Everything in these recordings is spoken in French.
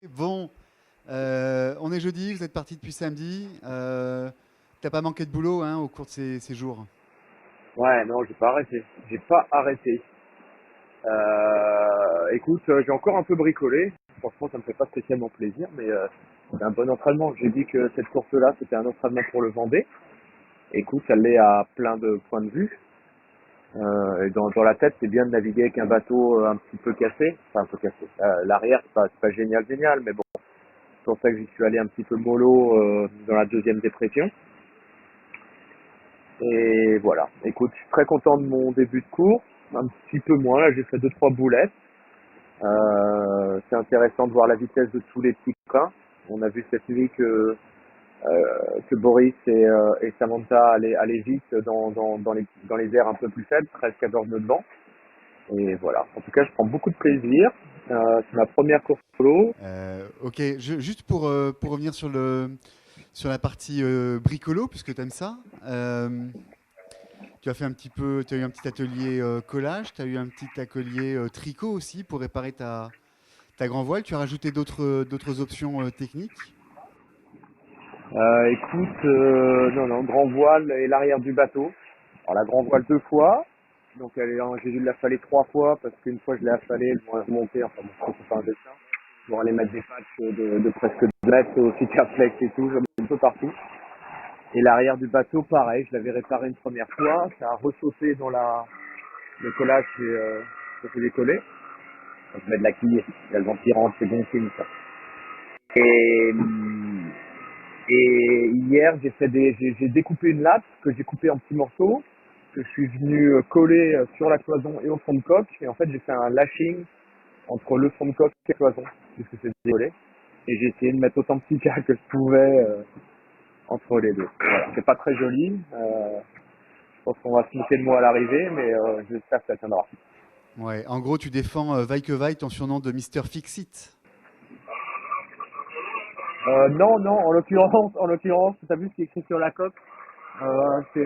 Bon, on est jeudi, vous êtes parti depuis samedi. T'as pas manqué de boulot hein, au cours de ces jours? Ouais, non, j'ai pas arrêté. J'ai pas arrêté. Écoute, j'ai encore un peu bricolé. Franchement, ça me fait pas spécialement plaisir, mais c'est un bon entraînement. J'ai dit que cette course-là, c'était un entraînement pour le Vendée. Écoute, ça l'est à plein de points de vue. Et dans la tête, c'est bien de naviguer avec un bateau un petit peu cassé. Enfin, un peu cassé. L'arrière, c'est pas génial, génial, mais bon, c'est pour ça que j'y suis allé un petit peu mollo dans la deuxième dépression. Et voilà. Écoute, je suis très content de mon début de course. Un petit peu moins, là, j'ai fait deux trois boulettes. C'est intéressant de voir la vitesse de tous les petits coquins. On a vu cette nuit que Boris et Samantha allaient vite dans les airs un peu plus faibles, 13-14 nœuds de vent. Et voilà. En tout cas, je prends beaucoup de plaisir. C'est ma première course solo. Ok, juste pour revenir sur la partie bricolo, puisque tu aimes ça, tu as fait un petit peu, tu as eu un petit atelier collage, tu as eu un petit atelier tricot aussi pour réparer ta grand voile. Tu as rajouté d'autres options techniques. Écoute, non, non, grand voile et l'arrière du bateau. Alors la grand voile deux fois. Donc j'ai dû l'affaler trois fois parce qu'une fois je l'ai affalée, elle m'a remonté, enfin bon, ça, c'est pas un dessin. Pour aller mettre des patchs de presque 2 mètres au Citraflex et tout, j'en mets un peu partout. Et l'arrière du bateau, pareil, je l'avais réparé une première fois, ça a ressauté dans le collage que j'ai décollé. Donc je mets de la quille, il y a le vent qui rentre, c'est bon signe ça. Et, et hier, j'ai découpé une latte que j'ai coupée en petits morceaux, que je suis venu coller sur la cloison et au fond de coque. Et en fait, j'ai fait un lashing entre le fond de coque et la cloison, puisque c'est décollé. Et j'ai essayé de mettre autant de petits cas que je pouvais entre les deux. Voilà. C'est pas très joli. Je pense qu'on va se moquer de moi à l'arrivée, mais j'espère que ça tiendra. Ouais, en gros, tu défends vaille que vaille ton surnom de Mister Fix-It. Non, non, en l'occurrence, t'as vu ce qui est écrit sur la coque? C'est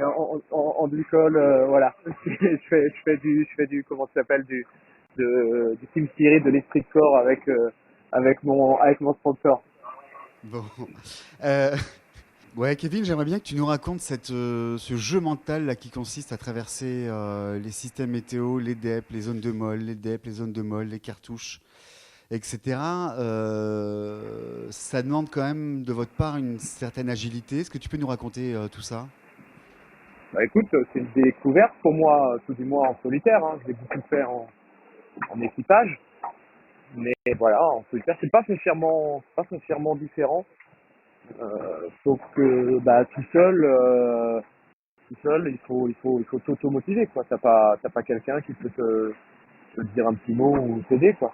en glycol, voilà. Je fais du, comment ça s'appelle, du Team Spirit, de l'esprit de corps avec mon sponsor. Bon. Euh, Ouais, Kevin, j'aimerais bien que tu nous racontes ce jeu mental là, qui consiste à traverser les systèmes météo, les DEP, les zones de molle, les DEP, les zones de molle, les cartouches, etc. Ça demande quand même de votre part une certaine agilité. Est-ce que tu peux nous raconter tout ça? Bah écoute, c'est une découverte pour moi, tout du moins en solitaire, hein. Je l'ai beaucoup fait en équipage, mais voilà, en solitaire, c'est pas foncièrement différent. Sauf que bah tout seul, il faut t'auto-motiver, quoi. T'as pas quelqu'un qui peut te dire un petit mot ou t'aider, quoi.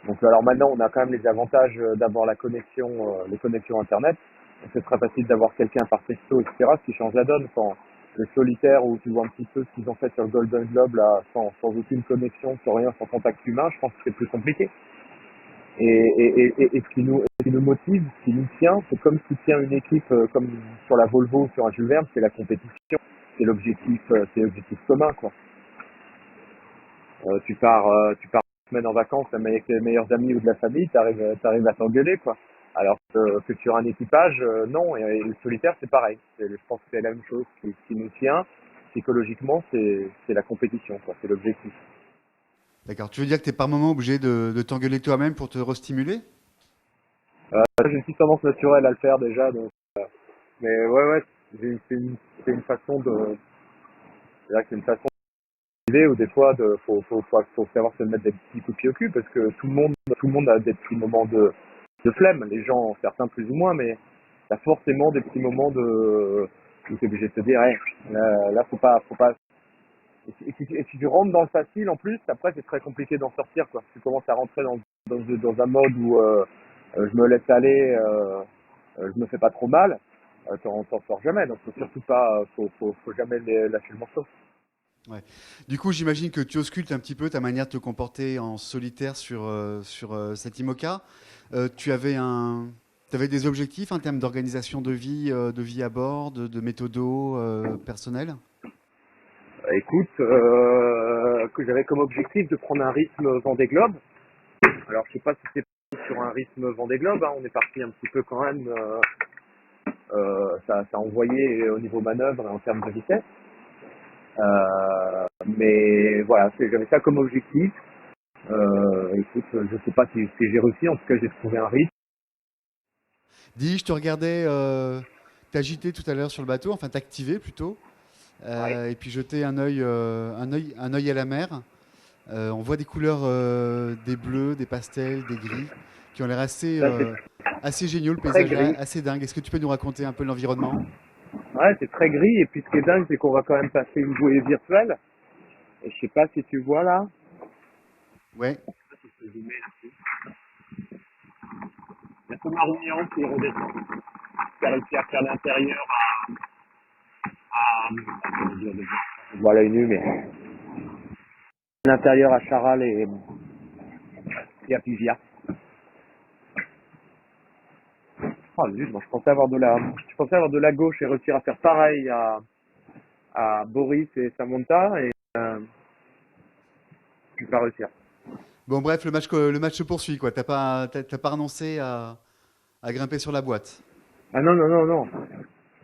Donc alors maintenant, on a quand même les avantages d'avoir les connexions internet. Donc, c'est très facile d'avoir quelqu'un par texto, etc. Ce qui change la donne quand le solitaire où tu vois un petit peu ce qu'ils ont fait sur le Golden Globe là, sans aucune connexion, sans rien, sans contact humain, je pense que c'est plus compliqué. Et ce qui nous motive, ce qui nous tient, c'est comme ce qui tient une équipe comme sur la Volvo ou sur un Jules Verne, c'est la compétition, c'est l'objectif commun, quoi. Tu pars une semaine en vacances même avec tes meilleurs amis ou de la famille, t'arrives à t'engueuler, quoi. Alors que sur un équipage, non. Et le solitaire, c'est pareil. Je pense que c'est la même chose. Ce qui nous tient psychologiquement, c'est la compétition, quoi. C'est l'objectif. D'accord. Tu veux dire que tu es par moment obligé de t'engueuler toi-même pour te restimuler? J'ai une petite tendance naturelle à le faire déjà, donc. Mais ouais, ouais, c'est une façon de, c'est-à-dire que c'est une façon d'idée où des fois, faut savoir se mettre des petits coups de pied au cul parce que tout le monde a des petits moments de flemme. Les gens, certains plus ou moins, mais il y a forcément des petits moments où tu es obligé de te dire, hey, là, faut pas. Et si tu rentres dans le facile, en plus, après, c'est très compliqué d'en sortir, quoi. Tu commences à rentrer dans un mode où je me laisse aller, je me fais pas trop mal, t'en sors jamais. Donc, faut surtout pas, faut jamais lâcher le morceau. Ouais. Du coup, j'imagine que tu auscultes un petit peu ta manière de te comporter en solitaire sur cette IMOCA. T'avais des objectifs en termes d'organisation de vie à bord, de méthodo personnels? Écoute, que j'avais comme objectif de prendre un rythme Vendée Globe. Alors, je sais pas si c'est sur un rythme Vendée Globe, hein. On est parti un petit peu quand même, ça a envoyé au niveau manœuvre en termes de vitesse. Mais voilà, j'avais ça comme objectif. Écoute, je sais pas si j'ai réussi, en tout cas j'ai trouvé un rythme. Dis, je te regardais t'agiter tout à l'heure sur le bateau, enfin t'activer plutôt, Ouais. et puis jeter un œil à la mer. On voit des couleurs, des bleus, des pastels, des gris, qui ont l'air Là c'est assez géniaux. Le très paysage est gris. assez dingue. Est-ce que tu peux nous raconter un peu l'environnement? Ouais, c'est très gris. Et puis ce qui est dingue, c'est qu'on va quand même passer une bouée virtuelle. Et je sais pas si tu vois là. Ouais. Il y a Thomas Rougnan qui redescend, qui a réussi à faire l'intérieur à voilà une nu, mais l'intérieur à Charal et à Pivia. Oh, zut, moi, je pensais avoir de la gauche et réussir à faire pareil à Boris et Samantha et je vais pas réussir. Bon, bref, le match se poursuit, quoi. T'as pas renoncé à grimper sur la boîte. Ah non, non, non, non.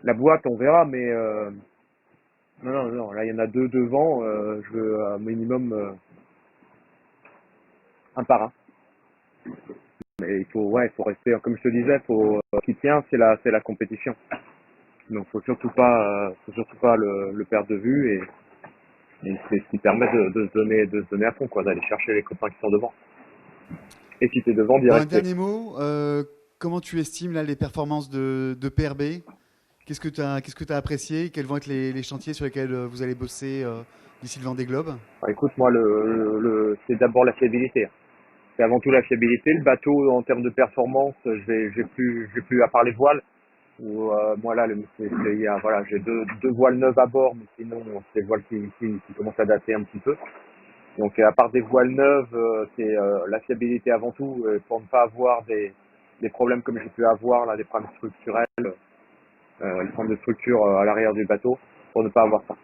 La boîte, on verra, mais non, non, non. Là, il y en a deux devant. Je veux un minimum un par un. Mais il faut rester, comme je te disais, ce qui tient, c'est la compétition. Donc, faut surtout pas le perdre de vue et c'est ce qui permet de se donner à fond, quoi, d'aller chercher les copains qui sont devant. Et si t'es devant, d'y Bon, un rester. dernier mot. Comment tu estimes là les performances de PRB? Qu'est-ce que tu as apprécié? Quels vont être les chantiers sur lesquels vous allez bosser d'ici le Vendée Globe? Enfin, écoute, moi, c'est d'abord la fiabilité. C'est avant tout la fiabilité. Le bateau, en termes de performance, j'ai plus à part les voiles. Où, moi là, voilà, j'ai deux voiles neuves à bord, mais sinon c'est des voiles qui commencent à dater un petit peu. Donc à part des voiles neuves, c'est la fiabilité avant tout, pour ne pas avoir des problèmes comme j'ai pu avoir là, des problèmes structurels, les problèmes de structure à l'arrière du bateau, pour ne pas avoir ça.